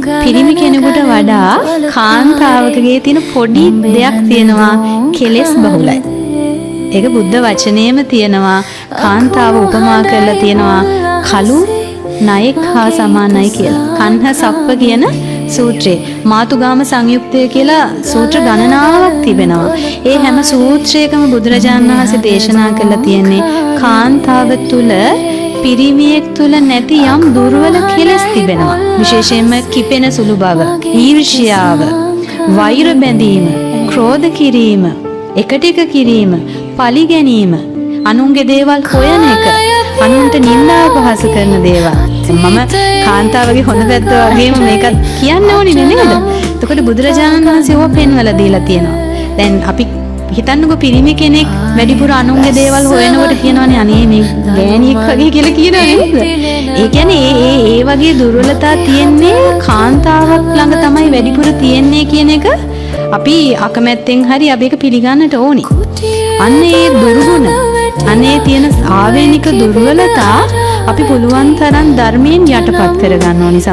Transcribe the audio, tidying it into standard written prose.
පිරිමි කෙනෙකුට වඩා කාන්තාවකගේ තියෙන පොඩි දෙයක් තියෙනවා කෙලෙස් බහුලයි. ඒක බුද්ධ වචනේම තියෙනවා. කාන්තාව උපමා කරලා තියෙනවා කලු ණයෙක් හා සමානයි කියලා. කන්හ සප්ප කියන සූත්‍රේ මාතුගාම සංයුක්තය කියලා සූත්‍ර ගණනාවක් තිබෙනවා. ඒ හැම සූත්‍රයකම බුදුරජාණන් වහන්සේ දේශනා කරලා තියෙන්නේ කාන්තාව තුල පිරිමියෙක් තුල නැති යම් දුර්වල කෙලෙස් තිබෙනවා. විශේෂයෙන්ම කිපෙන සුළු බව, ඊර්ෂ්‍යාව, වෛර බැඳීම, ක්‍රෝධ කිරීම, එකට එක කිරීම, පලි ගැනීම, අනුන්ගේ දේවල් හොයන එක, අනුන්ට නින්දා පහස කරන දේවල්. මම කාන්තාවගේ හොඳ පැත්ත වගේම මේකත් කියන්න ඕනේ නේද? එතකොට බුදුරජාණන් වහන්සේ ඕවා පෙන්වලා දීලා තියෙනවා. දැන් අපි හිතන්නකෝ පිරිමි කෙනෙක් වැඩිපුර අනුන්ගේ දේවල් හොයනකොට කියනවනේ අනේ මේ ගෑණියෙක් වගේ කියලා කියනවා නේද? ඒ කියන්නේ ඒ වගේ දුර්වලතා තියෙන්නේ කාන්තාවක් ළඟ තමයි වැඩිපුර තියෙන්නේ කියන එක අපි අකමැත්තෙන් හරි අපි ඒක පිළිගන්නට ඕනේ. අන්න ඒ දුර්ගුණ, අනේ තියෙන ආවේනික දුර්වලතා අපි පුළුවන් තරම් ධර්මයෙන් යටපත් කරගන්න ඕනේ.